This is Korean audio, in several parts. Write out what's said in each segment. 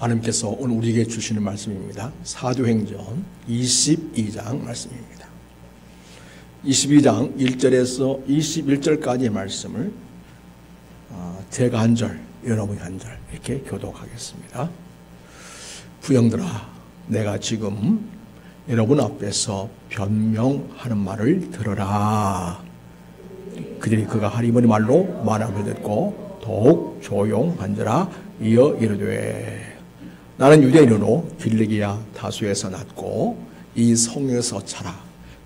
하나님께서 오늘 우리에게 주시는 말씀입니다. 사도행전 22장 말씀입니다. 22장 1절에서 21절까지의 말씀을 제가 한 절, 여러분이 한 절 이렇게 교독하겠습니다. 부형들아, 내가 지금 여러분 앞에서 변명하는 말을 들어라. 그들이 그가 하리머니 말로 말함을 듣고 더욱 조용한지라 이어 이르되, 나는 유대인으로 길리기아 다수에서 났고 이 성에서 자라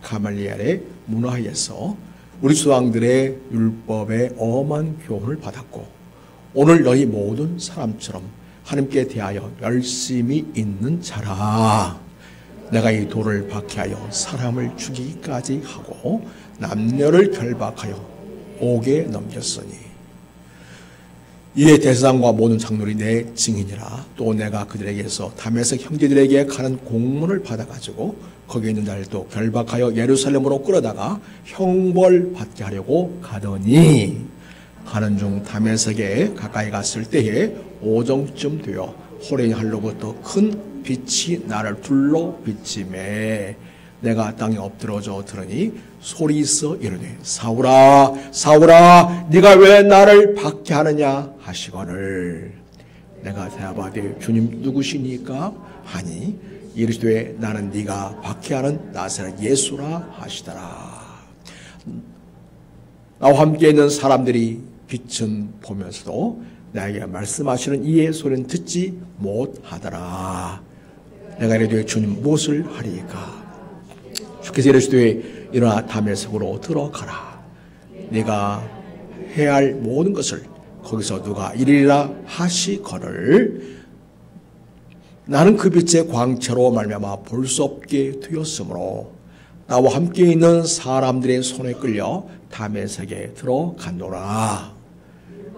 가말리엘의 문화에서 우리 조상들의 율법의 엄한 교훈을 받았고 오늘 너희 모든 사람처럼 하나님께 대하여 열심히 있는 자라. 내가 이 돌을 박해하여 사람을 죽이기까지 하고 남녀를 결박하여 옥에 넘겼으니 이에 대제사장과 모든 장로들이 내 증인이라. 또 내가 그들에게서 다메섹 형제들에게 가는 공문을 받아가지고 거기 있는 자들도 결박하여 예루살렘으로 끌어다가 형벌 받게 하려고 가더니, 가는 중 다메섹에 가까이 갔을 때에 오정쯤 되어 호레이할로부터 큰 빛이 나를 둘러 비치매 내가 땅에 엎드러져 들으니 소리 있어 이르되, 사울아 사울아 네가 왜 나를 박해하느냐 하시거늘, 내가 대답하되 주님 누구시니까 하니 이르시되 나는 네가 박해하는 나사렛 예수라 하시더라. 나와 함께 있는 사람들이 빛은 보면서도 나에게 말씀하시는 이의 소리는 듣지 못하더라. 내가 이르되 주님 무엇을 하리이까? 주께서 이르시되 일어나 다메섹으로 들어가라. 네가 해야 할 모든 것을 거기서 누가 이르리라 하시거늘, 나는 그 빛의 광채로 말미암아 볼 수 없게 되었으므로 나와 함께 있는 사람들의 손에 끌려 다메섹에 들어간노라.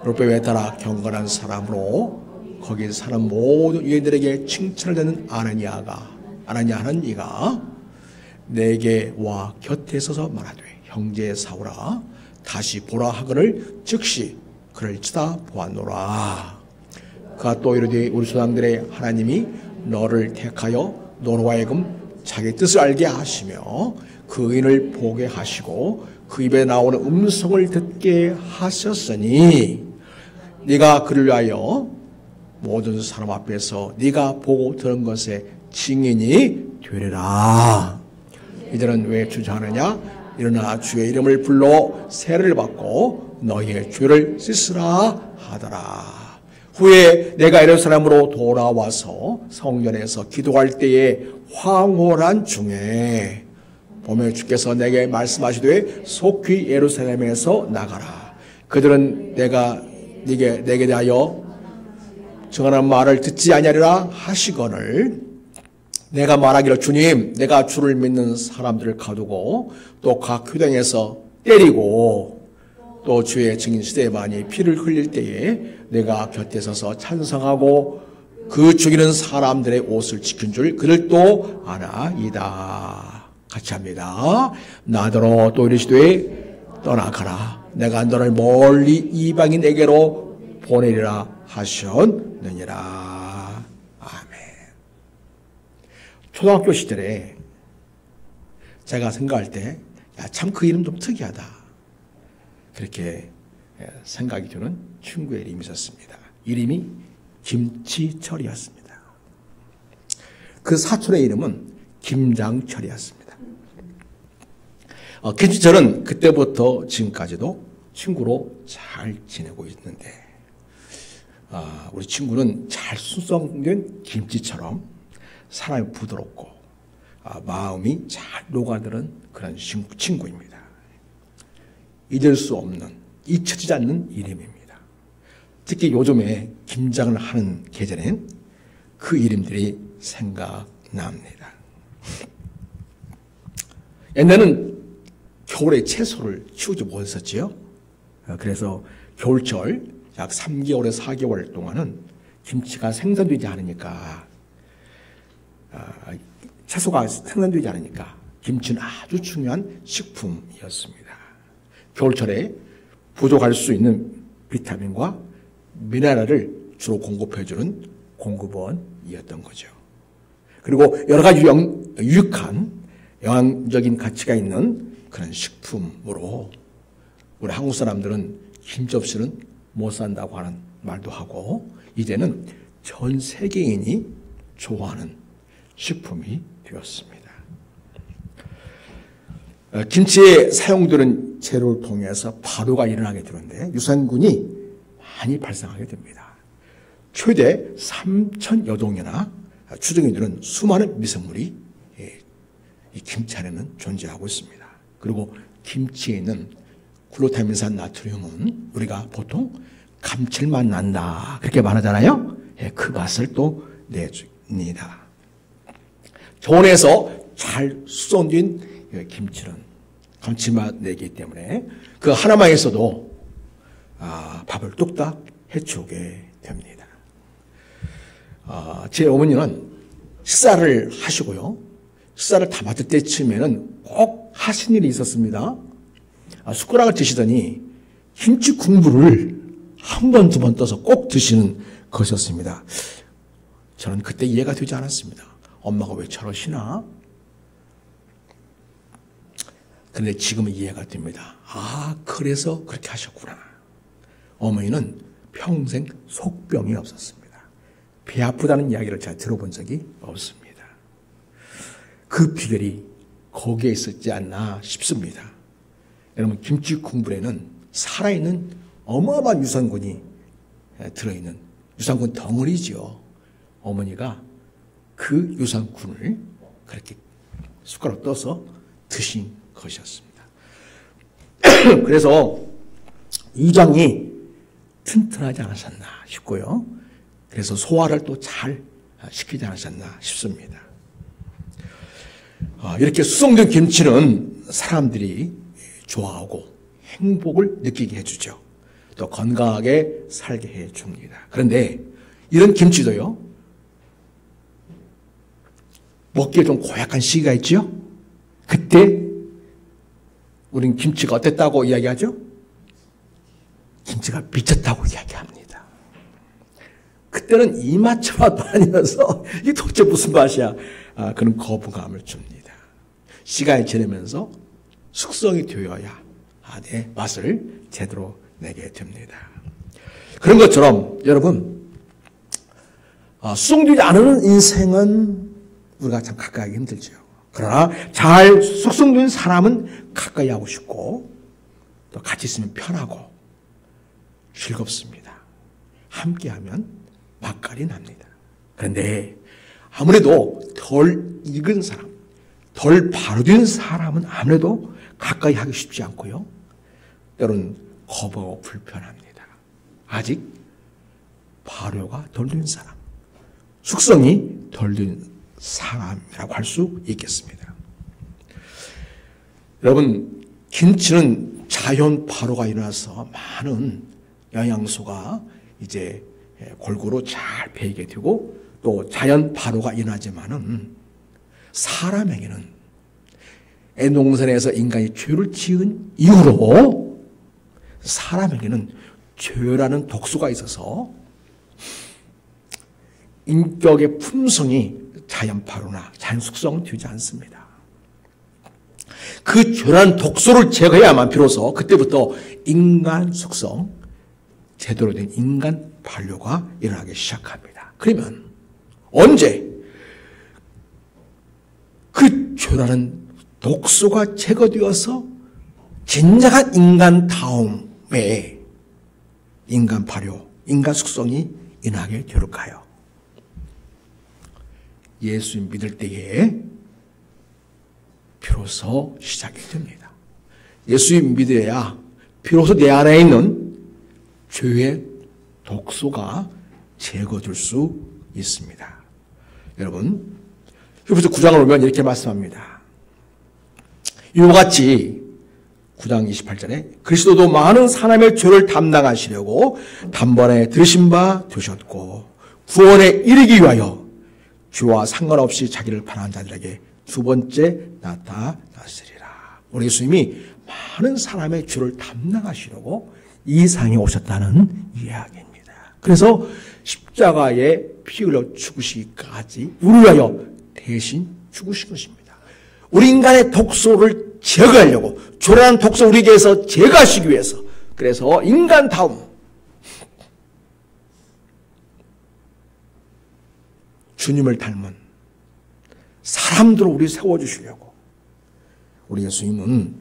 율법에 따라 경건한 사람으로 거기 사는 모든 유대인들에게 칭찬을 듣는 아나니아 하는 이가 내게 와 곁에 서서 말하되, 형제 사울아 다시 보라 하거늘 즉시 그를 쳐다보았노라. 그가 또 이르되, 우리 조상들의 하나님이 너를 택하여 너로 하여금 자기 뜻을 알게 하시며 그 의인을 보게 하시고 그 입에 나오는 음성을 듣게 하셨으니 네가 그를 위하여 모든 사람 앞에서 네가 보고 들은 것에 증인이 되리라. 이들은 왜 주저하느냐? 일어나 주의 이름을 불러 세례를 받고 너희의 죄를 씻으라 하더라. 후에 내가 예루살렘으로 돌아와서 성전에서 기도할 때에 황홀한 중에 보면 주께서 내게 말씀하시되 속히 예루살렘에서 나가라. 그들은 내가 내게 대하여 정하는 말을 듣지 아니하리라 하시거늘, 내가 말하기를 주님 내가 주를 믿는 사람들을 가두고 또 각 교당에서 때리고 또 주의 증인 스데반이 피를 흘릴 때에 내가 곁에 서서 찬성하고 그 죽이는 사람들의 옷을 지킨 줄 그들도 아나이다. 같이 합니다. 나더러 또 이르시되 떠나가라. 내가 너를 멀리 이방인에게로 보내리라 하셨느니라. 초등학교 시절에 제가 생각할 때, 참 그 이름 좀 특이하다, 그렇게 생각이 드는 친구의 이름이 있었습니다. 이름이 김치철이었습니다. 그 사촌의 이름은 김장철이었습니다. 김치철은 그때부터 지금까지도 친구로 잘 지내고 있는데, 우리 친구는 잘 숙성된 김치처럼 사람이 부드럽고 마음이 잘 녹아드는 그런 친구입니다. 잊을 수 없는, 잊혀지지 않는 이름입니다. 특히 요즘에 김장을 하는 계절엔 그 이름들이 생각납니다. 옛날에는 겨울에 채소를 키우지 못했었지요. 그래서 겨울철 약 3개월에서 4개월 동안은 김치가 생산되지 않으니까, 채소가 생산되지 않으니까 김치는 아주 중요한 식품이었습니다. 겨울철에 부족할 수 있는 비타민과 미네랄을 주로 공급해주는 공급원이었던 거죠. 그리고 여러 가지 유익한 영양적인 가치가 있는 그런 식품으로 우리 한국 사람들은 김치 없이는 못 산다고 하는 말도 하고 이제는 전 세계인이 좋아하는 식품이 되었습니다. 김치에 사용되는 재료를 통해서 발효가 일어나게 되는데 유산균이 많이 발생하게 됩니다. 최대 3,000여 종이나 추정이 되는 수많은 미생물이 이 김치 안에는 존재하고 있습니다. 그리고 김치에 있는 글루타민산 나트륨은 우리가 보통 감칠맛 난다 그렇게 말하잖아요. 그 맛을 또 내줍니다. 저온에서 잘 숙성된 김치는 감칠맛 내기 때문에 그 하나만 있어도 밥을 뚝딱 해치우게 됩니다. 제 어머니는 식사를 하시고요. 식사를 다 마칠 때쯤에는 꼭 하신 일이 있었습니다. 숟가락을 드시더니 김치 국물을 한 번, 두 번 떠서 꼭 드시는 것이었습니다. 저는 그때 이해가 되지 않았습니다. 엄마가 왜 저러시나? 그런데 지금은 이해가 됩니다. 그래서 그렇게 하셨구나. 어머니는 평생 속병이 없었습니다. 배 아프다는 이야기를 제가 들어본 적이 없습니다. 그 비결이 거기에 있었지 않나 싶습니다. 여러분, 김치 국물에는 살아있는 어마어마한 유산균이 들어있는 유산균 덩어리지요. 어머니가 그 유산균을 그렇게 숟가락 떠서 드신 것이었습니다. 그래서 위장이 튼튼하지 않으셨나 싶고요. 그래서 소화를 또 잘 시키지 않으셨나 싶습니다. 이렇게 숙성된 김치는 사람들이 좋아하고 행복을 느끼게 해주죠. 또 건강하게 살게 해줍니다. 그런데 이런 김치도요, 먹기에 좀 고약한 시기가 있죠. 그때 우린 김치가 어땠다고 이야기하죠? 김치가 미쳤다고 이야기합니다. 그때는 이 맛 저 맛도 아니어서 이게 도대체 무슨 맛이야? 그런 거부감을 줍니다. 시간이 지나면서 숙성이 되어야 내 맛을 제대로 내게 됩니다. 그런 것처럼 여러분, 숙성되지 않은 인생은 우리가 참 가까이 하기 힘들죠. 그러나 잘 숙성된 사람은 가까이 하고 싶고 또 같이 있으면 편하고 즐겁습니다. 함께하면 맛깔이 납니다. 그런데 아무래도 덜 익은 사람, 덜 발효된 사람은 아무래도 가까이 하기 쉽지 않고요. 때로는 거부하고 불편합니다. 아직 발효가 덜 된 사람, 숙성이 덜 된 사람이라고 할 수 있겠습니다. 여러분, 김치는 자연 발효가 일어나서 많은 영양소가 이제 골고루 잘 배이게 되고 또 자연 발효가 일어나지만은 사람에게는 에덴동산에서 인간이 죄를 지은 이후로 사람에게는 죄라는 독소가 있어서 인격의 품성이 자연 발효나 자연 숙성은 되지 않습니다. 그 죄라는 독소를 제거해야만 비로소 그때부터 인간 숙성, 제대로 된 인간 발효가 일어나기 시작합니다. 그러면 언제 그 죄라는 독소가 제거되어서 진정한 인간다움의 인간 발효, 인간 숙성이 일어나게 될까요? 예수 믿을 때에 비로소 시작이 됩니다. 예수 믿어야 비로소 내 안에 있는 죄의 독소가 제거될 수 있습니다. 여러분, 히브리서 9장을 보면 이렇게 말씀합니다. 이와 같이 9장 28절에 그리스도도 많은 사람의 죄를 담당하시려고 단번에 들으신 바 되셨고 구원에 이르기 위하여 죄와 상관없이 자기를 바라는 자들에게 두 번째 나타나시리라. 우리 예수님이 많은 사람의 죄를 담당하시려고 이 상에 오셨다는 이야기입니다. 그래서 십자가에 피 흘려 죽으시기까지 우리 위하여 대신 죽으신 것입니다. 우리 인간의 독소를 제거하려고, 조련한 독소 우리에게서 제거하시기 위해서, 그래서 인간다움, 주님을 닮은 사람들을 우리 세워주시려고 우리 예수님은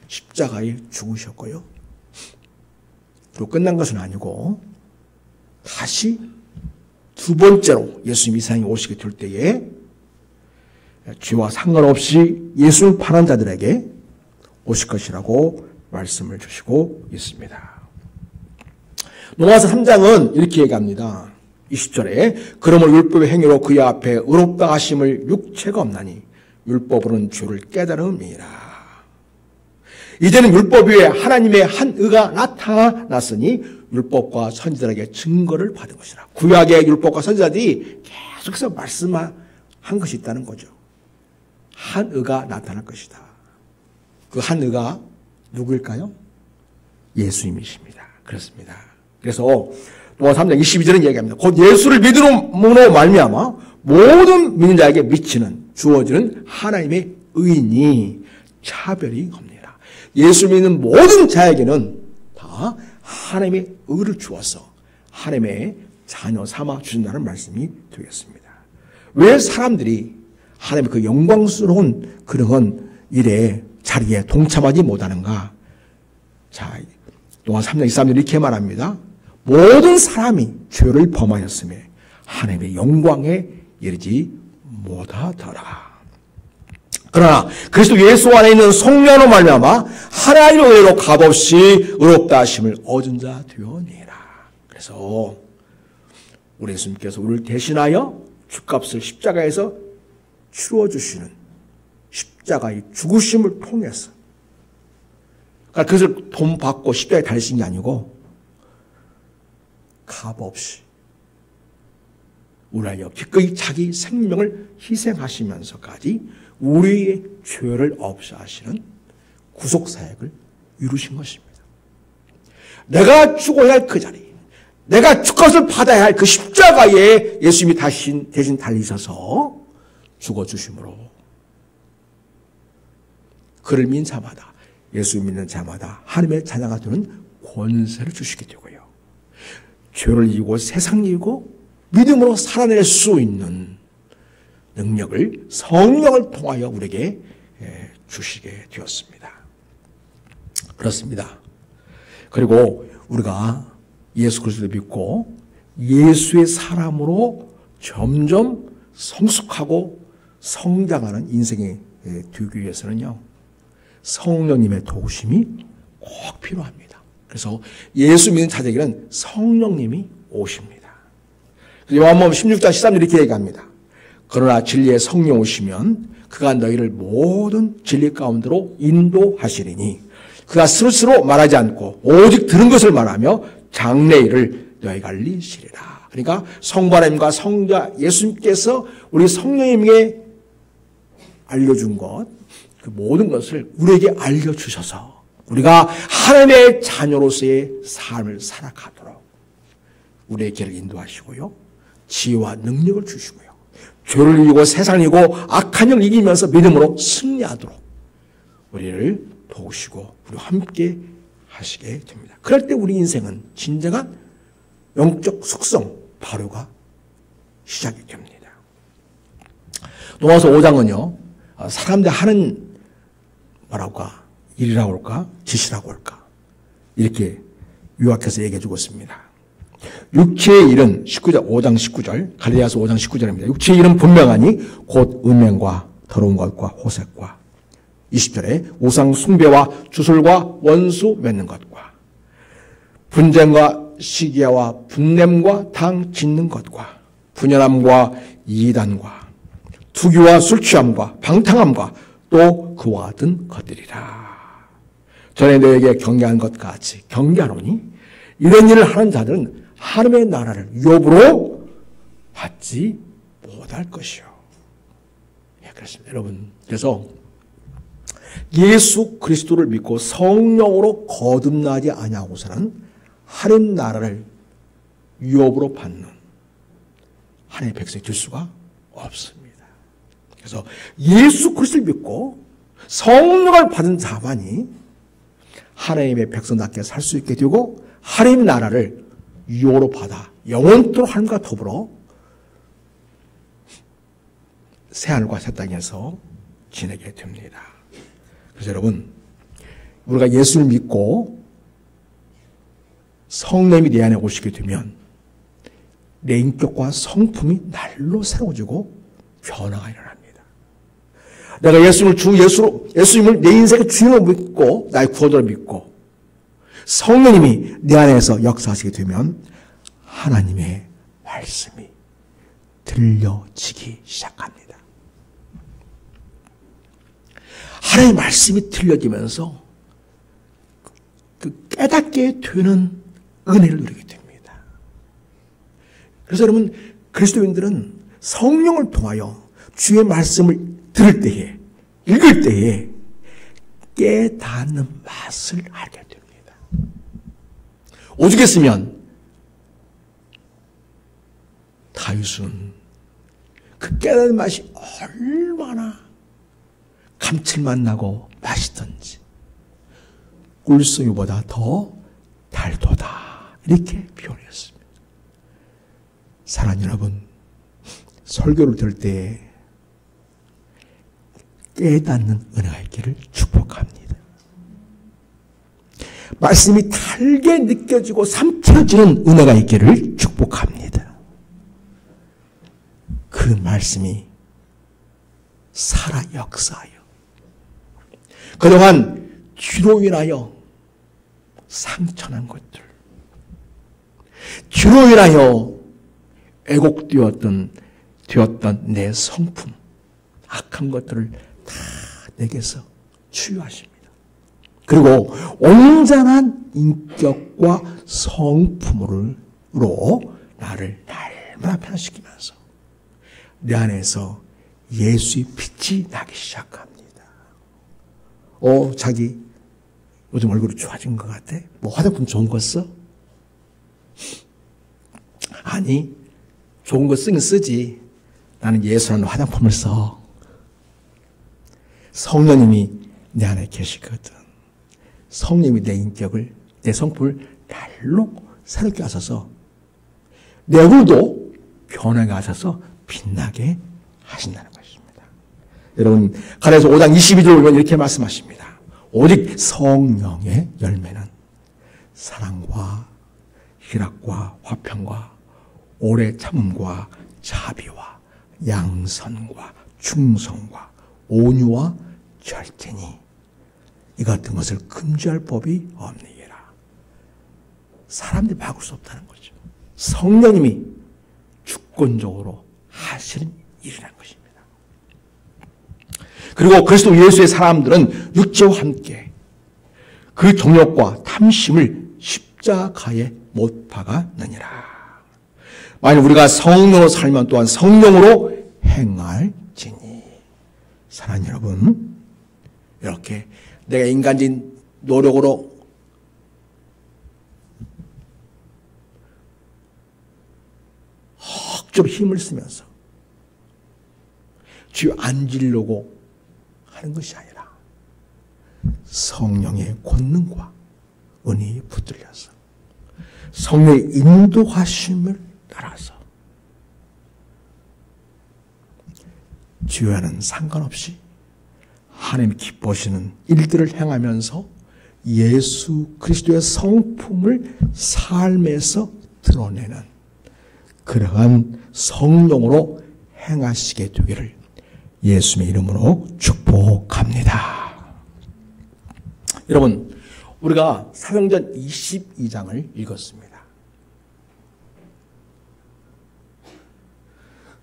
십자가에 죽으셨고요. 또 끝난 것은 아니고 다시 두 번째로 예수님이 이 세상에 오시게 될 때에 죄와 상관없이 예수를 파는 자들에게 오실 것이라고 말씀을 주시고 있습니다. 로마서 3장은 이렇게 얘기합니다. 20절에 그러므로 율법의 행위로 그의 앞에 의롭다 하심을 육체가 없나니 율법으로는 죄를 깨달음이라. 이제는 율법 위에 하나님의 한 의가 나타났으니 율법과 선지자에게 증거를 받은 것이라. 구약의 율법과 선지자들이 계속해서 말씀한 것이 있다는 거죠. 한 의가 나타날 것이다. 그 한 의가 누구일까요? 예수님이십니다. 그렇습니다. 그래서 로마서 3장 22절은 얘기합니다. 곧 예수를 믿음으로 말미암아 모든 믿는 자에게 미치는 주어지는 하나님의 의인이 차별이 없느니라. 예수 믿는 모든 자에게는 다 하나님의 의를 주어서 하나님의 자녀 삼아 주신다는 말씀이 되겠습니다. 왜 사람들이 하나님의 그 영광스러운 그런 일에 자리에 동참하지 못하는가? 자, 로마서 3장 23절 이렇게 말합니다. 모든 사람이 죄를 범하였음에 하나님의 영광에 이르지 못하더라. 그러나 그리스도 예수 안에 있는 성령으로 말미암아 하나님의 은혜로 값없이 의롭다 하심을 얻은 자 되었느니라. 그래서 우리 예수님께서 우리를 대신하여 죗값을 십자가에서 치루어 주시는 십자가의 죽으심을 통해서, 그러니까 그것을 돈 받고 십자가에 달리신 게 아니고 값없이 우리하여 기꺼이 자기 생명을 희생하시면서까지 우리의 죄를 없애하시는 구속사역을 이루신 것입니다. 내가 죽어야 할 그 자리, 내가 죗값을 받아야 할 그 십자가에 예수님이 대신 달리셔서 죽어주심으로 그를 믿는 자마다, 예수 믿는 자마다 하나님의 자녀가 되는 권세를 주시게 되고요. 죄를 이기고 세상 이기고 믿음으로 살아낼 수 있는 능력을 성령을 통하여 우리에게 주시게 되었습니다. 그렇습니다. 그리고 우리가 예수 그리스도를 믿고 예수의 사람으로 점점 성숙하고 성장하는 인생이 되기 위해서는요, 성령님의 도우심이 꼭 필요합니다. 그래서 예수 믿는 자들에게는 성령님이 오십니다. 요한복음 16장 13절 이렇게 얘기합니다. 그러나 진리의 성령 오시면 그가 너희를 모든 진리 가운데로 인도하시리니 그가 스스로 말하지 않고 오직 들은 것을 말하며 장래일을 너희가 알리시리라. 그러니까 성부 하나님과 성자 예수님께서 우리 성령님에게 알려준 것, 그 모든 것을 우리에게 알려주셔서 우리가 하나님의 자녀로서의 삶을 살아가도록 우리의 길을 인도하시고요, 지혜와 능력을 주시고요, 죄를 이기고 세상을 이기고 악한 영을 이기면서 믿음으로 승리하도록 우리를 도우시고 우리와 함께 하시게 됩니다. 그럴 때 우리 인생은 진정한 영적 숙성, 발효가 시작이 됩니다. 로마서 5장은요, 사람들 하는 뭐라고 할까, 일이라고 할까, 짓이라고 할까, 이렇게 요약해서 얘기해 주고 있습니다. 육체의 일은 5장 19절, 갈라디아서 5장 19절입니다. 육체의 일은 분명하니 곧 음행과 더러운 것과 호색과, 20절에 우상 숭배와 주술과 원수 맺는 것과 분쟁과 시기와 분냄과 당 짓는 것과 분열함과 이단과 투기와 술취함과 방탕함과 또 그와 같은 것들이라. 전에 너에게 경계한 것 같이 경계하노니 이런 일을 하는 자들은 하나님의 나라를 유업으로 받지 못할 것이요. 예, 그렇습니다. 여러분, 그래서 예수 그리스도를 믿고 성령으로 거듭나지 아니하고서는 하나님 나라를 유업으로 받는 하나님의 백성이 될 수가 없습니다. 그래서 예수 그리스도를 믿고 성령을 받은 자만이 하나님의 백성답게 살 수 있게 되고 하나님의 나라를 유업으로 받아 영원토록 하나님과 더불어 새하늘과 새 땅에서 지내게 됩니다. 그래서 여러분, 우리가 예수를 믿고 성령이 내 안에 오시게 되면 내 인격과 성품이 날로 새로워지고 변화가 일어납니다. 내가 예수님을 내 인생의 주인으로 믿고 나의 구원으로 믿고 성령님이 내 안에서 역사하시게 되면 하나님의 말씀이 들려지기 시작합니다. 하나님의 말씀이 들려지면서 그 깨닫게 되는 은혜를 누리게 됩니다. 그래서 여러분, 그리스도인들은 성령을 통하여 주의 말씀을 들을 때에, 읽을 때에 깨닫는 맛을 알게 됩니다. 오죽했으면 다윗은 그 깨닫는 맛이 얼마나 감칠맛 나고 맛있던지 꿀소유보다 더 달도다 이렇게 표현했습니다. 사랑하는 여러분, 설교를 들을 때 깨닫는 은혜가 있기를 축복합니다. 말씀이 달게 느껴지고 삼켜지는 은혜가 있기를 축복합니다. 그 말씀이 살아 역사하여 그동안 죄로 인하여 상처난 것들, 죄로 인하여 애곡되었던 내 성품, 악한 것들을 다 내게서 치유하십니다. 그리고 온전한 인격과 성품으로 나를 날마다 변화시키면서 내 안에서 예수의 빛이 나기 시작합니다. 자기 요즘 얼굴이 좋아진 것 같아? 뭐 화장품 좋은 거 써? 아니, 좋은 거 쓰긴 쓰지. 나는 예수라는 화장품을 써. 성령님이 내 안에 계시거든. 성령님이 내 인격을, 내 성품을 날로 새롭게 하셔서 내 얼굴도 변하게 하셔서 빛나게 하신다는 것입니다. 여러분, 갈라디아서 5장 22절을 보면 이렇게 말씀하십니다. 오직 성령의 열매는 사랑과 희락과 화평과 오래 참음과 자비와 양선과 충성과 온유와 절제니 이 같은 것을 금지할 법이 없느니라. 사람들이 바꿀 수 없다는 거죠. 성령님이 주권적으로 하시는 일이라는 것입니다. 그리고 그리스도 예수의 사람들은 육체와 함께 그 정욕과 탐심을 십자가에 못 박았느니라. 만약 우리가 성령으로 살면 또한 성령으로 행할지니. 사랑하는 여러분, 이렇게 내가 인간적인 노력으로 억지로 힘을 쓰면서 주여 앉으려고 하는 것이 아니라 성령의 권능과 은혜에 붙들려서 성령의 인도하심을 따라서 주여와는 상관없이 하나님 기뻐하시는 일들을 행하면서 예수 그리스도의 성품을 삶에서 드러내는 그러한 성령으로 행하시게 되기를 예수님의 이름으로 축복합니다. 여러분, 우리가 사도행전 22장을 읽었습니다.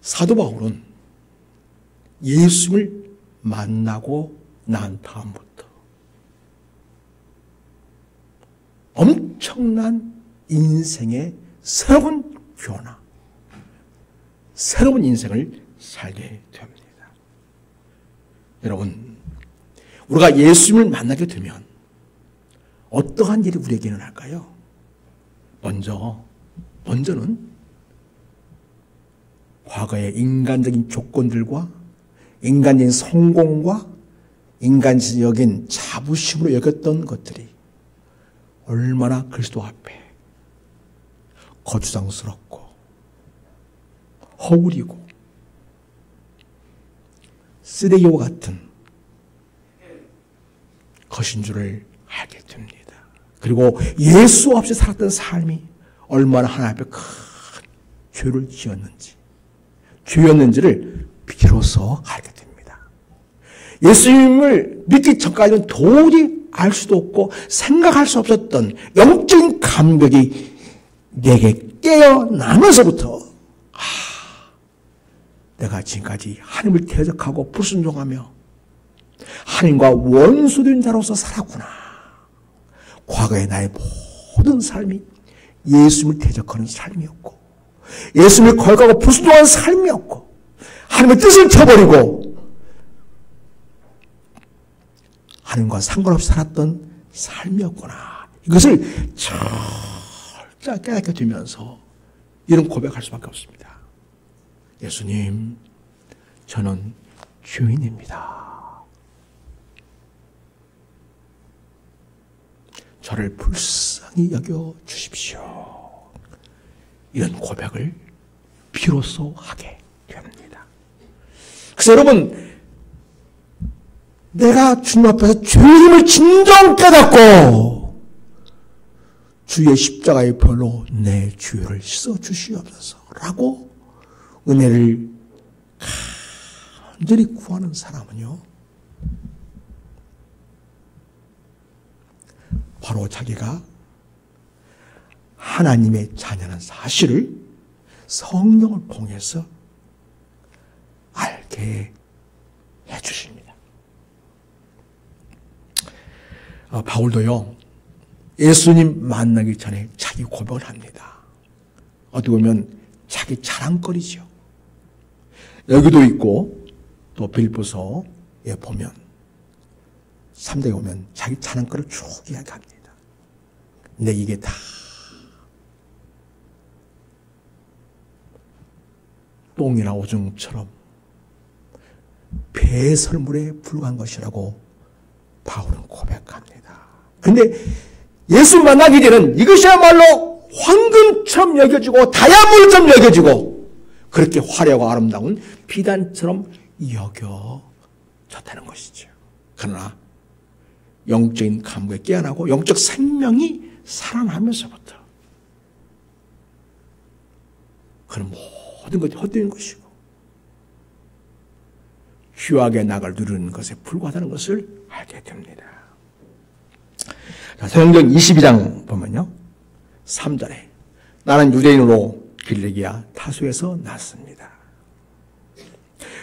사도 바울은 예수님을 만나고 난 다음부터 엄청난 인생의 새로운 변화, 새로운 인생을 살게 됩니다. 여러분, 우리가 예수님을 만나게 되면 어떠한 일이 우리에게 일어날까요? 먼저는 과거의 인간적인 조건들과 인간적인 성공과 인간적인 자부심으로 여겼던 것들이 얼마나 그리스도 앞에 거추장스럽고 허울이고 쓰레기와 같은 것인 줄을 알게 됩니다. 그리고 예수 없이 살았던 삶이 얼마나 하나님 앞에 큰 죄를 지었는지를 비로소 알게 됩니다. 예수님을 믿기 전까지는 도저히 알 수도 없고 생각할 수 없었던 영적인 감격이 내게 깨어나면서부터 내가 지금까지 하나님을 대적하고 불순종하며 하나님과 원수된 자로서 살았구나. 과거의 나의 모든 삶이 예수님을 대적하는 삶이었고 예수님을 거역하고 불순종하는 삶이었고 하나님의 뜻을 쳐버리고 하나님과 상관없이 살았던 삶이었구나. 이것을 철저히 깨닫게 되면서 이런 고백할 수밖에 없습니다. 예수님, 저는 죄인입니다. 저를 불쌍히 여겨 주십시오. 이런 고백을 비로소 하게 됩니다. 그래서 여러분, 내가 주님 앞에서 죄임을 진정 깨닫고 주의 십자가의 별로 내 죄를 씻어 주시옵소서라고 은혜를 간절히 구하는 사람은요, 바로 자기가 하나님의 자녀는 사실을 성령을 통해서 알게 해주십니다. 바울도요, 예수님 만나기 전에 자기 고백을 합니다. 어떻게 보면 자기 자랑거리죠. 여기도 있고 또 빌립보서에 보면 3장에 보면 자기 자랑거리를 쭉 이야기합니다. 근데 이게 다 똥이나 오줌처럼 배설물에 불과한 것이라고 바울은 고백합니다. 근데 예수 만나기 전에는 이것이야말로 황금처럼 여겨지고 다이아몬드처럼 여겨지고 그렇게 화려하고 아름다운 비단처럼 여겨졌다는 것이죠. 그러나 영적인 감각에 깨어나고 영적 생명이 살아나면서부터 그런 모든 것이 헛되는 것이고 휴학의 낙을 누리는 것에 불과하다는 것을 알게 됩니다. 사도행전 22장 보면요, 3절에 나는 유대인으로 길리기아 타수에서 났습니다.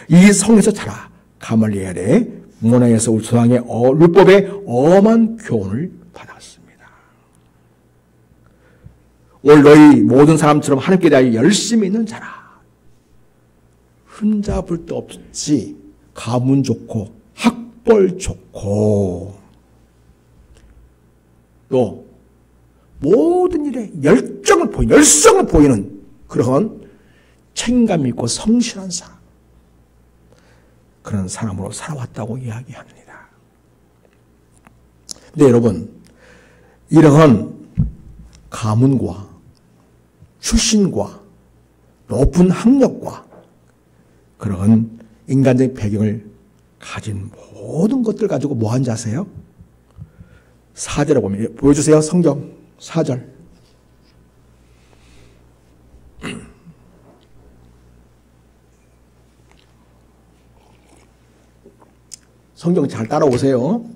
이 성에서 자라 가말리엘의 문화에서 우리 조상의 율법의 엄한 교훈을 받았습니다. 오늘 너희 모든 사람처럼 하나님께 대하여 열심히 있는 자라. 흠잡을 데 없이 가문 좋고 학벌 좋고 또 모든 일에 열정을 보이는 그런 책임감 있고 성실한 사람, 그런 사람으로 살아왔다고 이야기합니다. 근데 여러분, 이러한 가문과 출신과 높은 학력과 그런 인간적인 배경을 가진 모든 것들 가지고 뭐 한지 아세요? 4절에 보면, 보여주세요. 성경 4절. 성경 잘 따라오세요.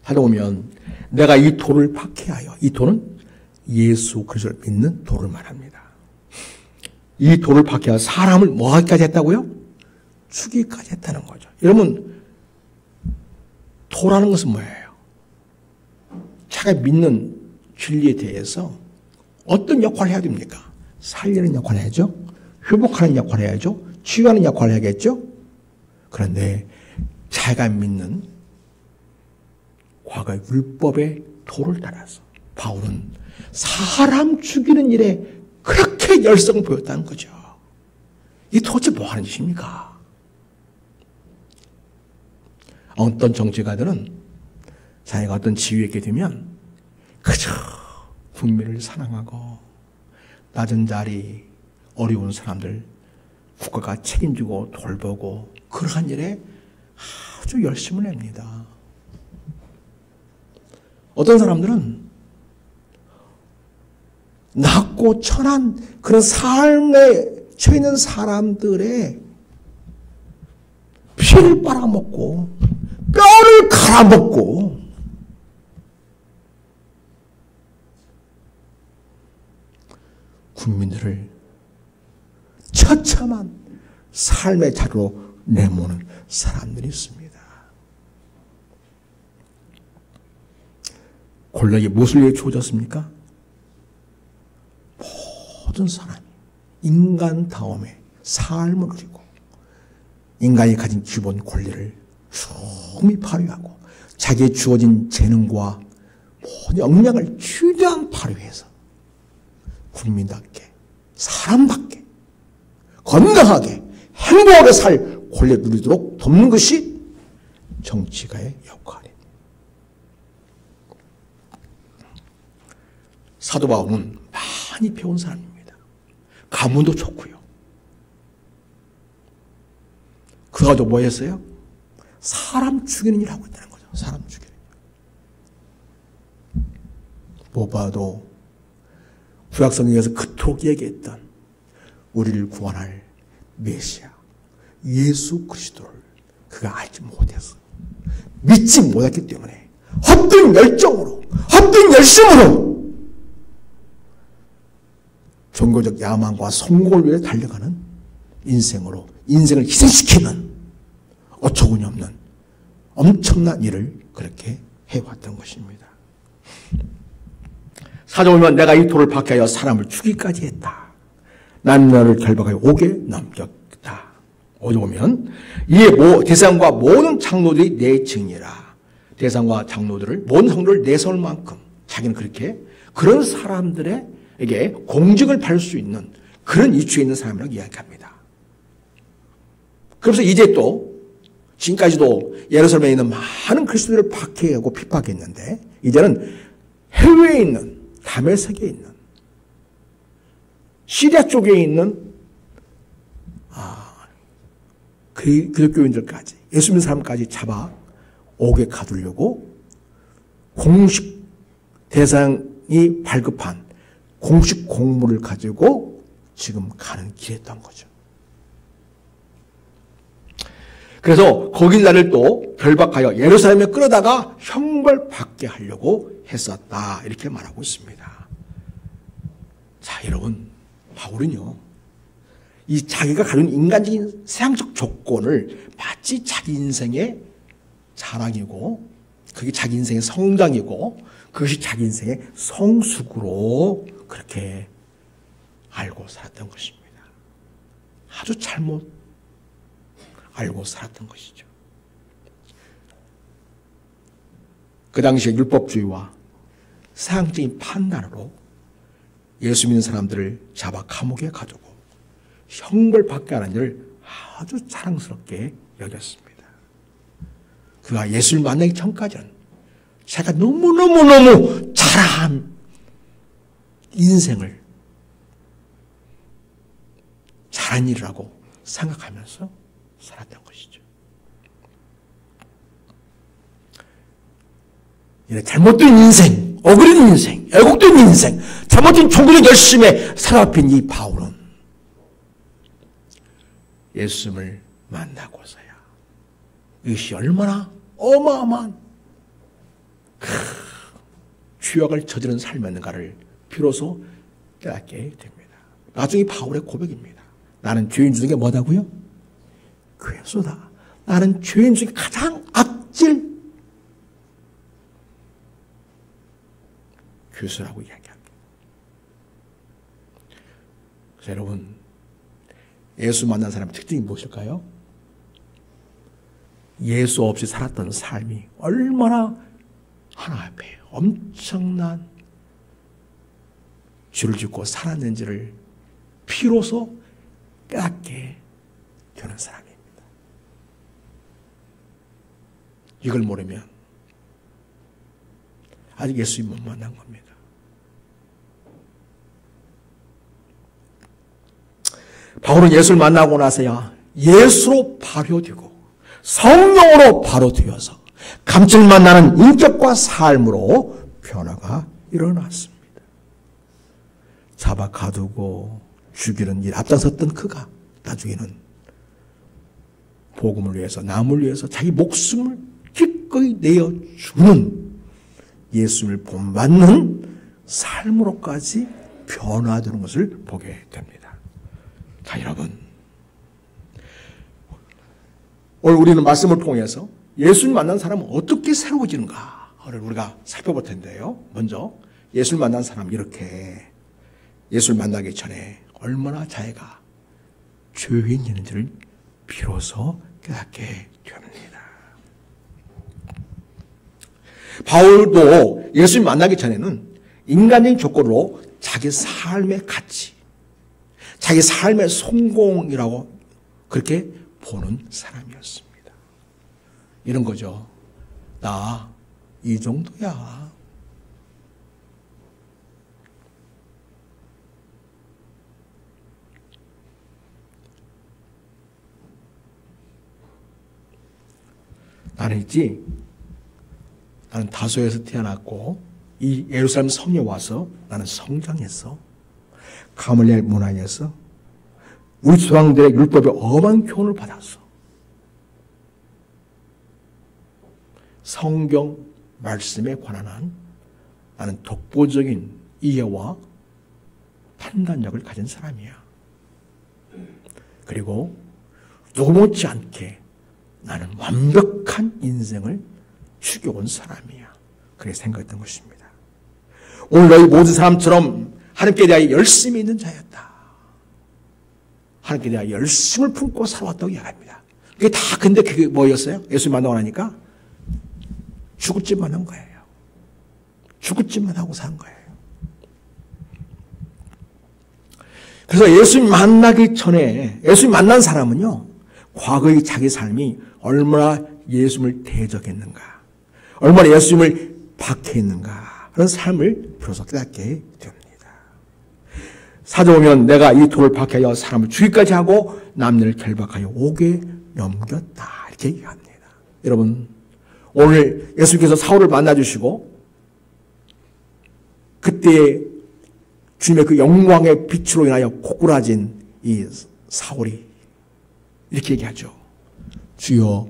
찾아보면 내가 이 돌을 박해하여, 이 돌은 예수 그리스도를 믿는 돌을 말합니다. 이 돌을 박해하여 사람을 뭐 하기까지 했다고요? 죽이기까지 했다는 거죠. 여러분, 도라는 것은 뭐예요? 자기가 믿는 진리에 대해서 어떤 역할을 해야 됩니까? 살리는 역할을 해야죠. 회복하는 역할을 해야죠. 치유하는 역할을 해야겠죠. 그런데 자기가 믿는 과거의 율법의 도를 따라서 바울은 사람 죽이는 일에 그렇게 열성을 보였다는 거죠. 이 도대체 뭐 하는 짓입니까? 어떤 정치가들은 자기가 어떤 지위에 있게 되면 그저 국민을 사랑하고 낮은 자리, 어려운 사람들 국가가 책임지고 돌보고 그러한 일에 아주 열심을 냅니다. 어떤 사람들은 낮고 천한 그런 삶에 처해 있는 사람들의 피를 빨아먹고 뼈를 갈아먹고 국민들을 처참한 삶의 자리로 내모는 사람들이 있습니다. 권력이 무엇을 위해 주어졌습니까? 모든 사람이 인간다움의 삶을 누리고 인간이 가진 기본 권리를 충분히 발휘하고 자기의 주어진 재능과 모든 역량을 최대한 발휘해서 국민답게 사람답게 건강하게 행복하게 살 권리를 누리도록 돕는 것이 정치가의 역할입니다. 사도 바울은 많이 배운 사람입니다. 가문도 좋고요. 그가 또 뭐 했어요? 사람 죽이는 일을 하고 있다는 거죠. 사람 죽이는 일. 무엇보다도 구약성경에서 그토록 얘기했던 우리를 구원할 메시아 예수 그리스도를 그가 알지 못해서 믿지 못했기 때문에 헛된 열정으로 헛된 열심으로 종교적 야망과 성공을 위해 달려가는 인생으로 인생을 희생시키는 어처구니 없는 엄청난 일을 그렇게 해왔던 것입니다. 사도 보면 내가 이 돌을 박해하여 사람을 죽이기까지 했다. 난 너를 결박하여 옥에 넘겼다. 어디 보면 이에 대상과 모든 장로들이 내 증이라. 대상과 장로들을 모든 성도를 내세울 만큼 자기는 그렇게 그런 사람들에게 공직을 받을 수 있는 그런 이치에 있는 사람이라고 이야기합니다. 그래서 이제 또 지금까지도 예루살렘에 있는 많은 그리스도인들을 박해하고 핍박했는데 이제는 해외에 있는 다메섹에 있는 시리아 쪽에 있는 기독교인들까지 예수 믿는 사람까지 잡아 옥에 가두려고 공식 대상이 발급한 공식 공무를 가지고 지금 가는 길이었던 거죠. 그래서 거길 나를 또 결박하여 예루살렘에 끌어다가 형벌받게 하려고 했었다. 이렇게 말하고 있습니다. 자, 여러분, 바울은요, 이 자기가 가진 인간적인 세상적 조건을 마치 자기 인생의 자랑이고, 그게 자기 인생의 성장이고, 그것이 자기 인생의 성숙으로 그렇게 알고 살았던 것입니다. 아주 잘못 알고 살았던 것이죠. 그 당시에 율법주의와 사상적인 판단으로 예수 믿는 사람들을 잡아 감옥에 가두고 형벌받게 하는 일을 아주 자랑스럽게 여겼습니다. 그가 예수를 만나기 전까지는 자기가 너무너무 잘한 인생을 잘한 일이라고 생각하면서 살았던 것이죠. 이런 잘못된 인생, 억울한 인생, 애곡된 인생, 잘못된 종교적 열심에 사로잡힌 이 바울은 예수님을 만나고서야 이것이 얼마나 어마어마한 죄악을 저지른 삶이었는가를 비로소 깨닫게 됩니다. 나중에 바울의 고백입니다. 나는 죄인 중에 뭐다고요? 괴수다. 나는 죄인 중에 가장 악질 괴수라고 이야기합니다. 그래서 여러분, 예수 만난 사람의 특징이 무엇일까요? 예수 없이 살았던 삶이 얼마나 하나 앞에 엄청난 죄를 짓고 살았는지를 비로소 깨닫게 되는 사람입니다. 이걸 모르면 아직 예수님 못 만난 겁니다. 바울은 예수를 만나고 나서야 예수로 발효되고 성령으로 발효되어서 감칠맛 나는 인격과 삶으로 변화가 일어났습니다. 잡아 가두고 죽이는 일 앞장섰던 그가 나중에는 복음을 위해서 남을 위해서 자기 목숨을 기꺼이 내어주는 예수님을 본받는 삶으로까지 변화되는 것을 보게 됩니다. 자, 여러분, 오늘 우리는 말씀을 통해서 예수님 만난 사람은 어떻게 새로워지는가를 우리가 살펴볼 텐데요. 먼저 예수를 만난 사람은 이렇게 예수를 만나기 전에 얼마나 자기가 죄인이었는지를 비로소 깨닫게 됩니다. 바울도 예수님 만나기 전에는 인간적인 조건으로 자기 삶의 가치, 자기 삶의 성공이라고 그렇게 보는 사람이었습니다. 이런 거죠. 나 이 정도야. 나는 있지. 나는 다소에서 태어났고 이 예루살렘 성에 와서 나는 성장했어. 가말리엘 문화에서 우리 조상들의 율법에 엄한 교훈을 받았어. 성경 말씀에 관한 한 나는 독보적인 이해와 판단력을 가진 사람이야. 그리고 누구 못지않게 나는 완벽한 인생을 추겨온 사람이야. 그렇게 생각했던 것입니다. 오늘 너희 모든 사람처럼 하나님께 대하여 열심이 있는 자였다. 하나님께 대하여 열심을 품고 살아왔다고 이야기합니다. 그게 다 근데 그게 뭐였어요? 예수 만나고 나니까 죽을 짓만 한 거예요. 죽을 짓만 하고 산 거예요. 그래서 예수님 만나기 전에 예수님 만난 사람은요, 과거의 자기 삶이 얼마나 예수님을 대적했는가, 얼마나 예수님을 박해했는가 하는 삶을 비로소 깨닫게 됩니다. 사도 보면 내가 이 돌을 박해하여 사람을 죽이기까지 하고 남녀를 결박하여 옥에 넘겼다 이렇게 얘기합니다. 여러분, 오늘 예수님께서 사울을 만나주시고 그때 주님의 그 영광의 빛으로 인하여 고꾸라진 이 사울이 이렇게 얘기하죠. 주여,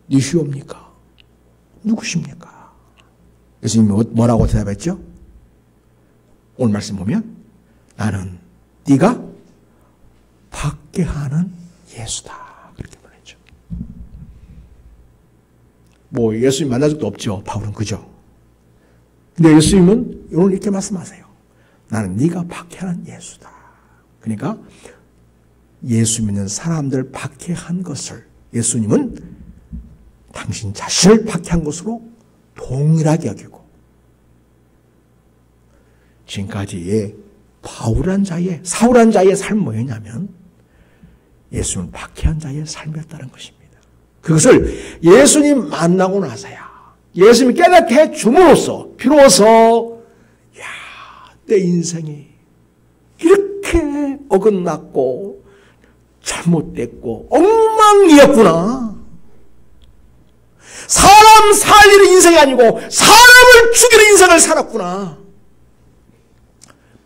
니시옵니까? 누구십니까? 예수님이 뭐라고 대답했죠? 오늘 말씀 보면 나는 네가 박해하는 예수다. 그렇게 말했죠. 뭐 예수님 만난 적도 없죠. 바울은 그죠. 근데 예수님은 오늘 이렇게 말씀하세요. 나는 네가 박해하는 예수다. 그러니까 예수 믿는 사람들 박해한 것을 예수님은 당신 자신을 박해한 것으로 동일하게 여기고 지금까지의 바울한 자의 사울한 자의 삶은 뭐였냐면 예수님을 박해한 자의 삶이었다는 것입니다. 그것을 예수님 만나고 나서야 예수님이 깨닫게 해줌으로써 비로소 내 인생이 이렇게 어긋났고 잘못됐고 엉망이었구나. 사람 살리는 인생이 아니고 사람을 죽이는 인생을 살았구나.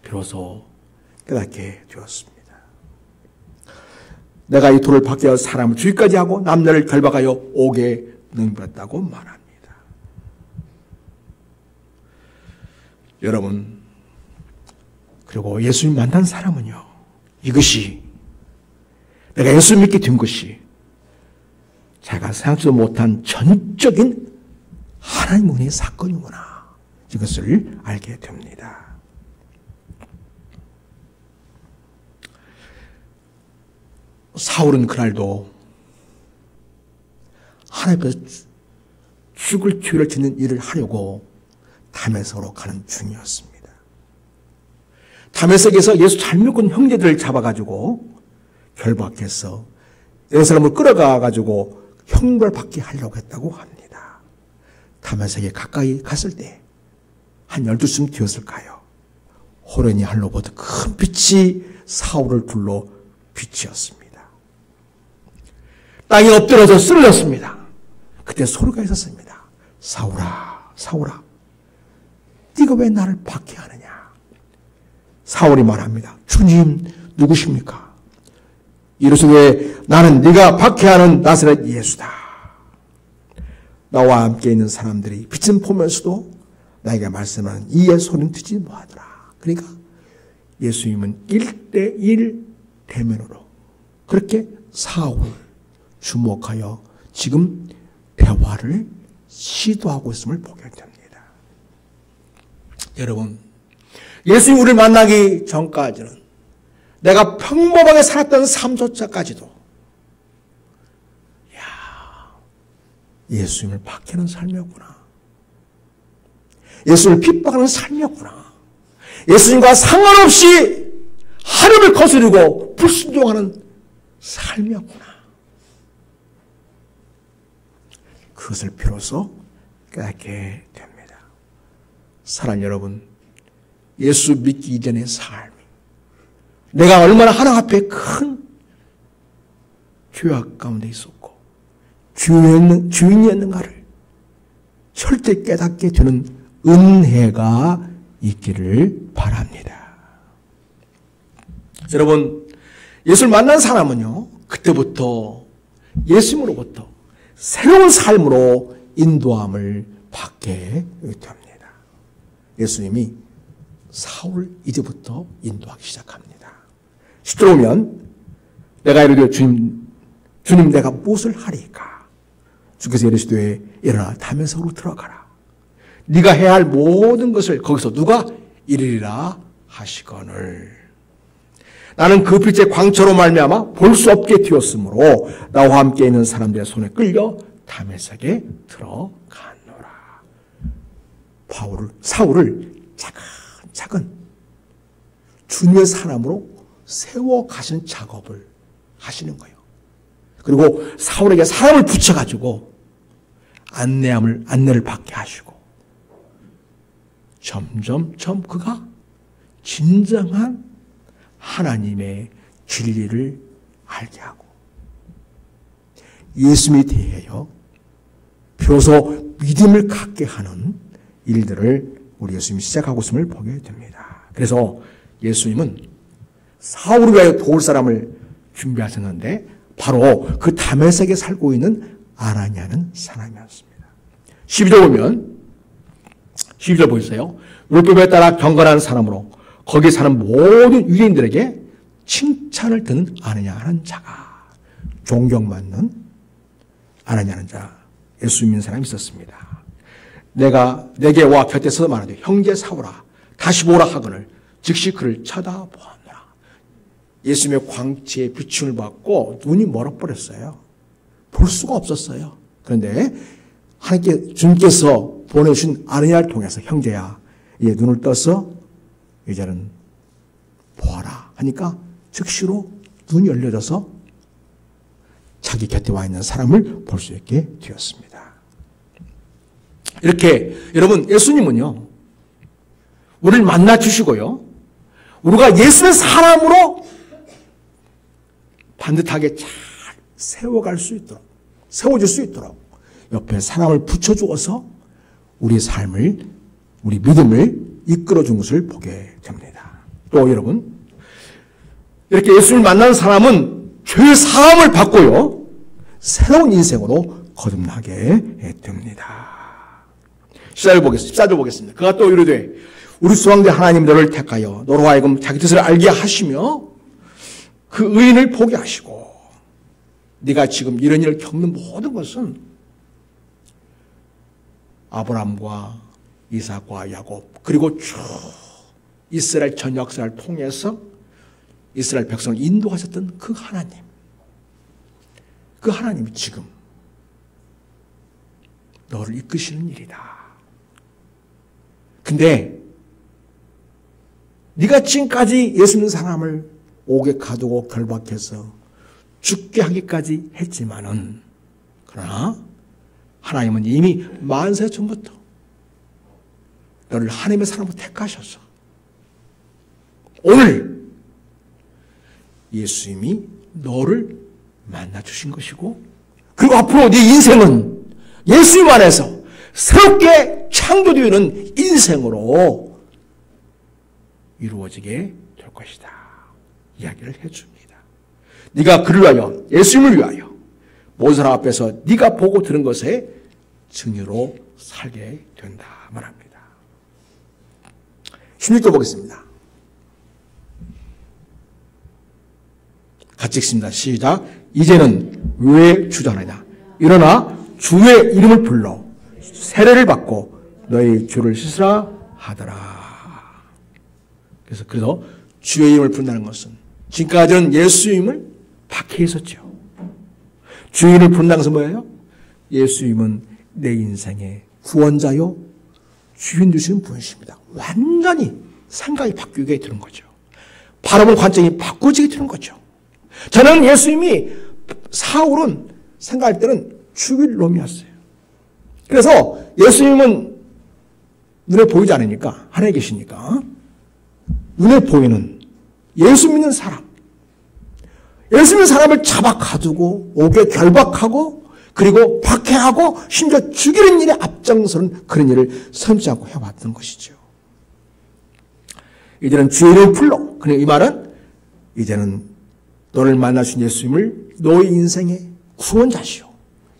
비로소 깨닫게 되었습니다. 내가 이 돌을 박해하여 사람을 죽이기까지 하고 남녀를 결박하여 옥에 넘겼다고 말합니다. 여러분, 그리고 예수님 만난 사람은요, 이것이 내가 예수 믿게 된 것이 제가 생각지도 못한 전적인 하나님 은혜의 사건이구나. 이것을 알게 됩니다. 사울은 그날도 하나님께서 죽을 죄를 짓는 일을 하려고 다메섹으로 가는 중이었습니다. 다메섹에서 예수 잘 믿고 형제들을 잡아가지고 결박해서 예루살렘을 끌어가가지고 형벌받게 하려고 했다고 합니다. 다메섹에 가까이 갔을 때 한 12쯤 되었을까요? 호련히 할로보다 큰 빛이 사울을 둘러 비치었습니다. 땅에 엎드려서 쓰러졌습니다. 그때 소리가 있었습니다. 사울아, 사울아, 네가 왜 나를 박해하느냐? 사울이 말합니다. 주님, 누구십니까? 이르시되 나는 네가 박해하는 나사렛 예수다. 나와 함께 있는 사람들이 빛은 보면서도 나에게 말씀하는 이의 소리는 듣지 못하더라. 그러니까 예수님은 1대1 대면으로 그렇게 사울을 주목하여 지금 대화를 시도하고 있음을 보게 됩니다. 여러분, 예수님 우리를 만나기 전까지는 내가 평범하게 살았던 삶조차까지도 예수님을 박해하는 삶이었구나. 예수님을 핍박하는 삶이었구나. 예수님과 상관없이 하루를 거스르고 불순종하는 삶이었구나. 그것을 비로소 깨닫게 됩니다. 사랑하는 여러분, 예수 믿기 이전의 삶이 내가 얼마나 하나님 앞에 큰 죄악 가운데 있었고 주인이었는가를 절대 깨닫게 되는 은혜가 있기를 바랍니다. 여러분, 예수를 만난 사람은요, 그때부터 예수님으로부터 새로운 삶으로 인도함을 받게 됩니다. 예수님이 사울을 이제부터 인도하기 시작합니다. 10절 보면 내가 이르되 주님 내가 무엇을 하리까? 주께서 이르시되 일어나 다메섹으로 들어가라. 네가 해야 할 모든 것을 거기서 누가 이르리라 하시거늘. 나는 그 빛의 광채로 말미암아 볼 수 없게 되었으므로 나와 함께 있는 사람들의 손에 끌려 다메섹에 들어가노라. 사울을 차근차근 주님의 사람으로 세워 가시는 작업을 하시는 거예요. 그리고 사울에게 사람을 붙여가지고 안내를 받게 하시고 점점점 그가 진정한 하나님의 진리를 알게 하고 예수님에 대하여 비로소 믿음을 갖게 하는 일들을 우리 예수님이 시작하고 있음을 보게 됩니다. 그래서 예수님은 사울을 위하여 도울 사람을 준비하셨는데 바로 그 다메섹에 살고 있는 아나니아는 사람이었습니다. 12절 보세요. 율법에 따라 경건한 사람으로 거기 사는 모든 유대인들에게 칭찬을 듣는 아나니아라는 자가 존경받는 아나니아라는 자, 예수 믿는 사람이 있었습니다. 내게 와 곁에 서서 말하되 형제 사울아 다시 보라 하거늘 즉시 그를 쳐다보았노라. 예수님의 광채의 비춤을 받고 눈이 멀어버렸어요. 볼 수가 없었어요. 그런데 주님께서 보내주신 아나니아를 통해서 형제야 이제 눈을 떠서 이제는 보아라 하니까 즉시로 눈이 열려져서 자기 곁에 와 있는 사람을 볼 수 있게 되었습니다. 이렇게 여러분 예수님은요 우리를 만나 주시고요 우리가 예수의 사람으로 반듯하게 잘 세워질 수 있도록 옆에 사람을 붙여주어서 우리 삶을, 우리 믿음을 이끌어준 것을 보게 됩니다. 또 여러분, 이렇게 예수를 만난 사람은 죄의 사함을 받고요, 새로운 인생으로 거듭나게 됩니다. 14절 보겠습니다. 그가 또 이르되 우리 수왕대 하나님 너를 택하여 너로 하여금 자기 뜻을 알게 하시며 그 의인을 보게 하시고 네가 지금 이런 일을 겪는 모든 것은 아브라함과 이삭과 야곱 그리고 쭉 이스라엘 전 역사를 통해서 이스라엘 백성을 인도하셨던 그 하나님이 지금 너를 이끄시는 일이다. 근데 네가 지금까지 예수 믿는 사람을 옥에 가두고 결박해서 죽게 하기까지 했지만은, 그러나 하나님은 이미 만세 전부터 너를 하나님의 사람으로 택하셔서 오늘 예수님이 너를 만나 주신 것이고, 그리고 앞으로 네 인생은 예수님 안에서 새롭게 창조되는 인생으로 이루어지게 될 것이다. 이야기를 해줍니다. 네가 그를 위하여, 예수님을 위하여 모든 사람 앞에서 네가 보고 들은 것에 증인으로 살게 된다 말합니다. 16절 보겠습니다. 같이 읽습니다. 시작. 이제는 왜 주저하느냐? 일어나 주의 이름을 불러 세례를 받고 너희 죄를 씻으라 하더라. 그래서 주의 이름을 부른다는 것은 지금까지는 예수님을 박해했었죠. 주의 이름을 부른다는 것은 뭐예요? 예수님은 내 인생의 구원자요 주인 되시는 분이십니다. 완전히 생각이 바뀌게 되는 거죠. 바라본 관점이 바꾸지게 되는 거죠. 저는 예수님이 사울은 생각할 때는 죽일 놈이었어요. 그래서 예수님은 눈에 보이지 않으니까, 하늘에 계시니까 눈에 보이는 예수 믿는 사람, 예수 믿는 사람을 잡아 가두고 옥에 결박하고 그리고 박해하고 심지어 죽이는 일에 앞장서는 그런 일을 선지 않고 해왔던 것이죠. 이제는 주의 이름을 불러. 그러니까 이 말은 이제는 너를 만나신 예수님을 너의 인생의 구원자시오,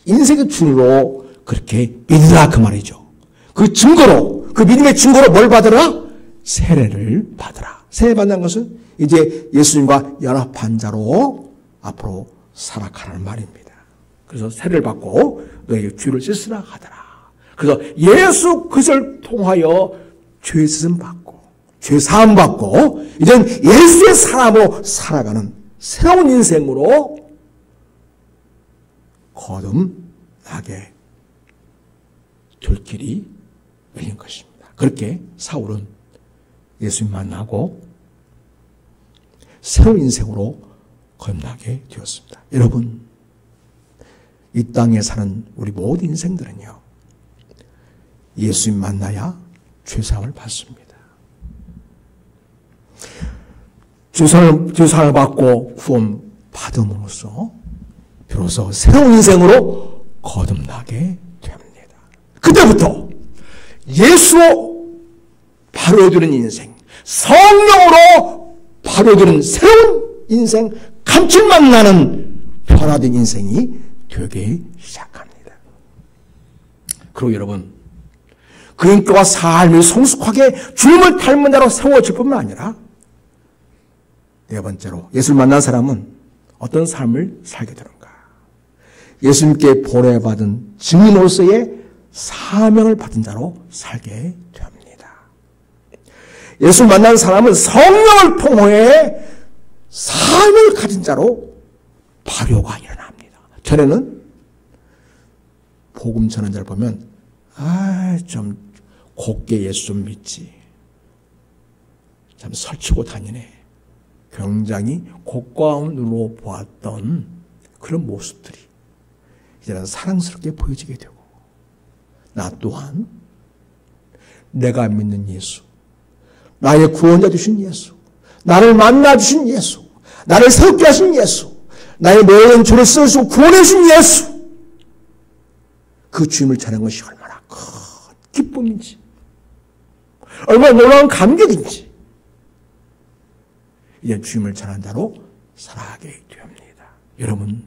인생의 주로 그렇게 믿으라 그 말이죠. 그 증거로, 그 믿음의 증거로 뭘 받으라? 세례를 받으라. 세례 받는 것은 이제 예수님과 연합한 자로 앞으로 살아가라는 말입니다. 그래서 세례를 받고 너에게 죄를 씻으라 하더라. 그래서 예수 그리스도를 통하여 죄 씻음 받고 죄 사함 받고 이젠 예수의 사람으로 살아가는 새로운 인생으로 거듭나게 될 길이 열린 것입니다. 그렇게 사울은 예수님 만나고 새로운 인생으로 거듭나게 되었습니다. 여러분, 이 땅에 사는 우리 모든 인생들은요, 예수님 만나야 죄사함을 받습니다. 죄사함을 받고 구원 받음으로써 비로소 새로운 인생으로 거듭나게 됩니다. 그때부터 예수로 발효되는 인생, 성령으로 발효되는 새로운 인생, 감칠맛 나는 변화된 인생이 되기 시작합니다. 그리고 여러분, 그 인격과 삶이 성숙하게 주님을 닮은 자로 세워질 뿐만 아니라 네 번째로 예수를 만난 사람은 어떤 삶을 살게 되는가? 예수님께 보내받은 증인으로서의 사명을 받은 자로 살게 됩니다. 예수를 만난 사람은 성령을 통해 삶을 가진 자로 발효가 일어납니다. 전에는 복음 전하는 자를 보면 좀 곱게 예수 좀 믿지, 참 설치고 다니네, 굉장히 고가운 눈으로 보았던 그런 모습들이 이제는 사랑스럽게 보여지게 되고, 나 또한 내가 믿는 예수, 나의 구원자 되신 예수, 나를 만나 주신 예수, 나를 새롭게 하신 예수, 나의 모든 죄를 씻으시고 구원해 주신 예수, 그 주님을 찾는 것이 얼마나 큰 기쁨인지, 얼마나 놀라운 감격인지 이제 주님을 찾는 자로 살아가게 됩니다. 여러분,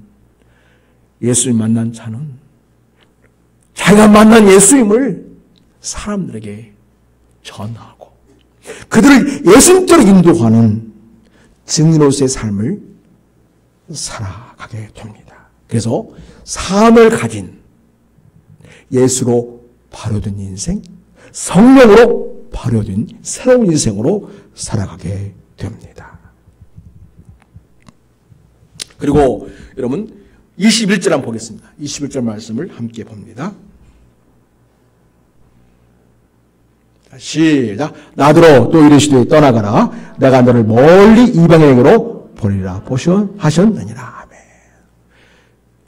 예수님 만난 자는 자기가 만난 예수님을 사람들에게 전하고 그들을 예수님께로 인도하는 증인으로서의 삶을 살아가게 됩니다. 그래서 삶을 가진 예수로 발효된 인생, 성령으로 발효된 새로운 인생으로 살아가게 됩니다. 그리고 여러분 21절 한번 보겠습니다. 21절 말씀을 함께 봅니다. 시작. 나더러 또 이르시되 떠나가라. 내가 너를 멀리 이방인에게로 보내리라 하셨느니라. 아멘.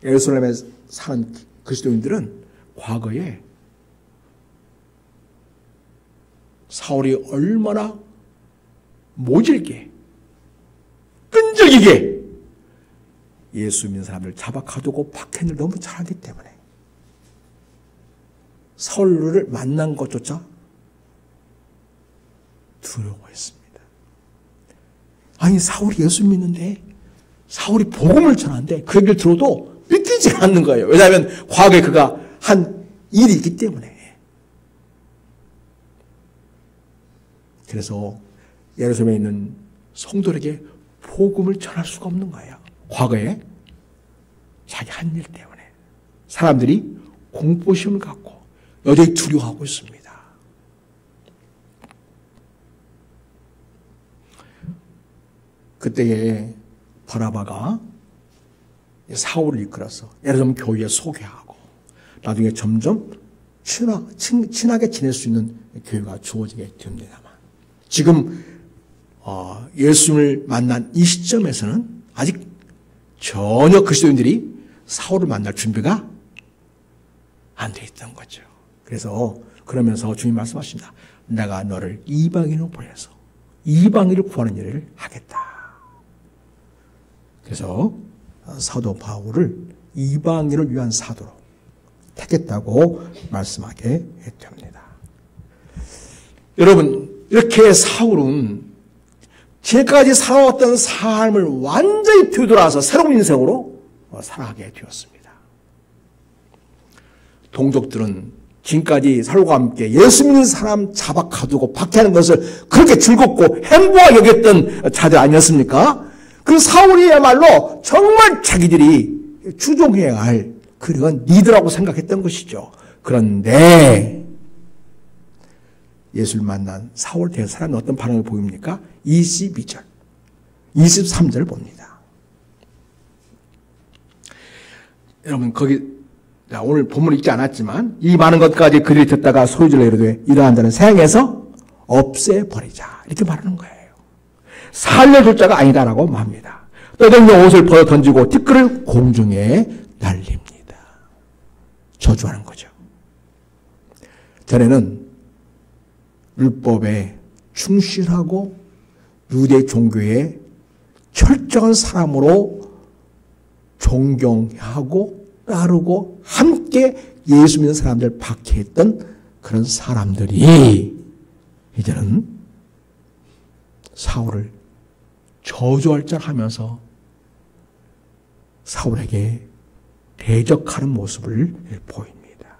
예루살렘에 사는 그리스도인들은 과거에 사울이 얼마나 모질게 끈질기게 예수 믿는 사람들 잡아 가두고 박해를 너무 잘하기 때문에 사울을 만난 것조차 두려워했습니다. 아니 사울이 예수 믿는데 사울이 복음을 전하는데 그 얘기를 들어도 믿기지 않는 거예요. 왜냐하면 과거에 그가 한 일이 있기 때문에. 그래서 예루살렘에 있는 성도에게 복음을 전할 수가 없는 거예요. 과거에 자기 한 일 때문에 사람들이 공포심을 갖고 여전히 두려워하고 있습니다. 그때에 바나바가 사울을 이끌어서 예루살렘 교회에 소개하고 나중에 점점 친하게 지낼 수 있는 교회가 주어지게 됩니다만 지금 예수님을 만난 이 시점에서는 아직 전혀 그리스도인들이 사울을 만날 준비가 안 돼 있던 거죠. 그래서 그러면서 주님 말씀하십니다. 내가 너를 이방인으로 보내서 이방인을 구하는 일을 하겠다. 그래서 사도 바울을 이방인을 위한 사도로 택했다고 말씀하게 됩니다. 여러분, 이렇게 사울은 지금까지 살아왔던 삶을 완전히 뒤돌아서 새로운 인생으로 살아가게 되었습니다. 동족들은 지금까지 사울과 함께 예수 믿는 사람 잡아 가두고 박해하는 것을 그렇게 즐겁고 행복하게 여겼던 자들 아니었습니까? 그 사울이야말로 정말 자기들이 추종해야 할 그런 리더라고 생각했던 것이죠. 그런데 예수를 만난 사울 대해 사람은 어떤 반응을 보입니까? 22절, 23절을 봅니다. 여러분 거기 오늘 본문을 읽지 않았지만 이 많은 것까지 그들이 듣다가 소리질러 이르되 이러한 자는 세상에서 없애버리자 이렇게 말하는 거예요. 살려줄 자가 아니다라고 말합니다. 떠돌며 옷을 벗어 던지고 티끌을 공중에 날립니다. 저주하는 거죠. 전에는 율법에 충실하고 유대 종교에 철저한 사람으로 존경하고 따르고 함께 예수 믿는 사람들 박해했던 그런 사람들이 이제는 사울을 저주할 줄 하면서 사울에게 대적하는 모습을 보입니다.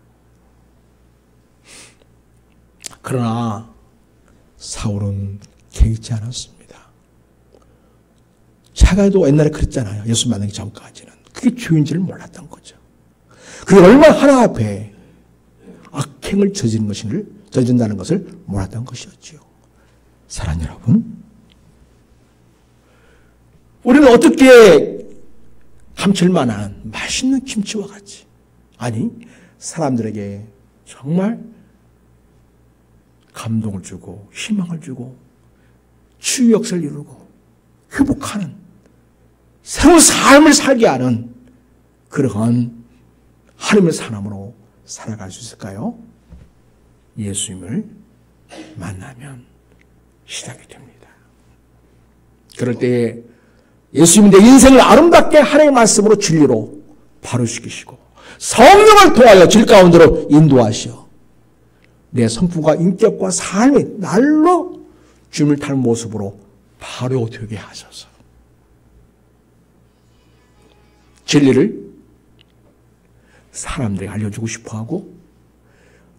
그러나 사울은 개의치 않았습니다. 자기도 옛날에 그랬잖아요. 예수 만나기 전까지는. 그게 죄인지를 몰랐던 거죠. 그게 얼마나 하나님 앞에 악행을 저지른다는 것을 몰랐던 것이었죠. 사랑하는 여러분, 우리는 어떻게 감칠만한 맛있는 김치와 같이 아니 사람들에게 정말 감동을 주고 희망을 주고 치유 역사를 이루고 회복하는 새로운 삶을 살게 하는 그러한 하나님의 사람으로 살아갈 수 있을까요? 예수님을 만나면 시작이 됩니다. 그럴 때에 예수님이 내 인생을 아름답게 하나님의 말씀으로 진리로 바로시키시고 성령을 통하여 질 가운데로 인도하시어 내 성품과 인격과 삶이 날로 주님을 닮은 모습으로 바로 되게 하셔서 진리를 사람들에게 알려주고 싶어하고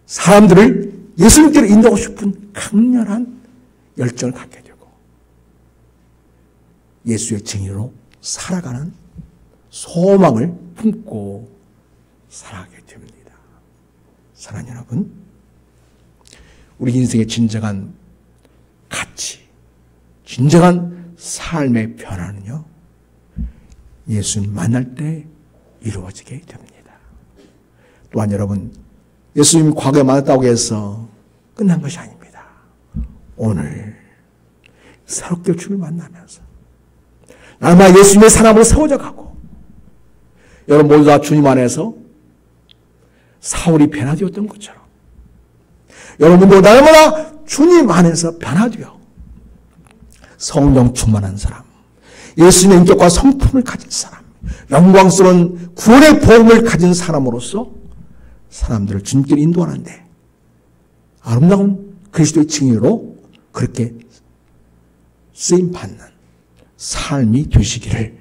사람들을 예수님께로 인도하고 싶은 강렬한 열정을 갖게 되고 예수의 증인으로 살아가는 소망을 품고 살아가게 됩니다. 사랑하는 여러분, 우리 인생의 진정한 가치, 진정한 삶의 변화는요, 예수님 만날 때 이루어지게 됩니다. 또한 여러분, 예수님 과거에 만났다고 해서 끝난 것이 아닙니다. 오늘 새롭게 주님을 만나면서 날마다 예수님의 사람으로 세워져 가고 여러분 모두 다 주님 안에서 사울이 변화되었던 것처럼 여러분도 날마다 주님 안에서 변화되어 성령 충만한 사람, 예수님의 인격과 성품을 가진 사람, 영광스러운 구원의 복음을 가진 사람으로서 사람들을 주님께로 인도하는데 아름다운 그리스도의 증인으로 그렇게 쓰임받는 삶이 되시기를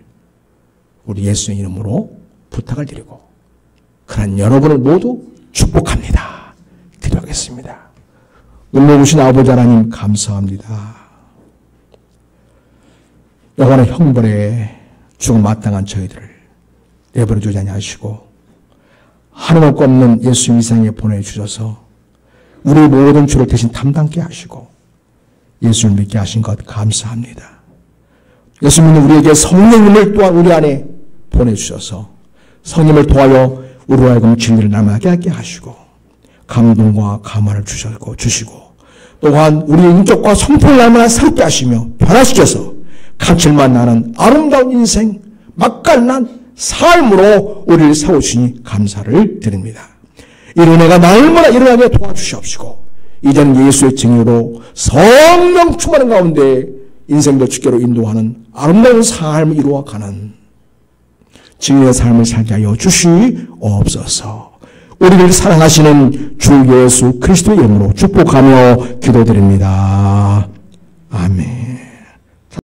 우리 예수의 이름으로 부탁을 드리고 그런 여러분을 모두 축복합니다. 기도하겠습니다. 은혜 주신 아버지 하나님 감사합니다. 영원한 형벌에 죽음 마땅한 저희들을 내버려 두지 아니하시고 하나님 없는 예수님 이 세상에 보내주셔서 우리 모든 죄를 대신 담당케 하시고 예수를 믿게 하신 것 감사합니다. 예수님은 우리에게 성령님을 또한 우리 안에 보내주셔서 성령을 통하여 우리로 하여금 진리를 나누게 하게 하시고 감동과 감화를 주시고 또한 우리의 인격과 성품을 날마다 새롭게 하시며 변화시켜서 감칠맛 나는 아름다운 인생, 맛깔난 삶으로 우리를 세우시니 감사를 드립니다. 이런 은혜가 날마다 일어나게 도와주시옵시고 이제는 예수의 증인으로 성령 충만한 가운데 인생도 주께로 인도하는 아름다운 삶을 이루어가는 증인의 삶을 살게 하여 주시옵소서. 우리를 사랑하시는 주 예수 그리스도의 이름으로 축복하며 기도드립니다. 아멘.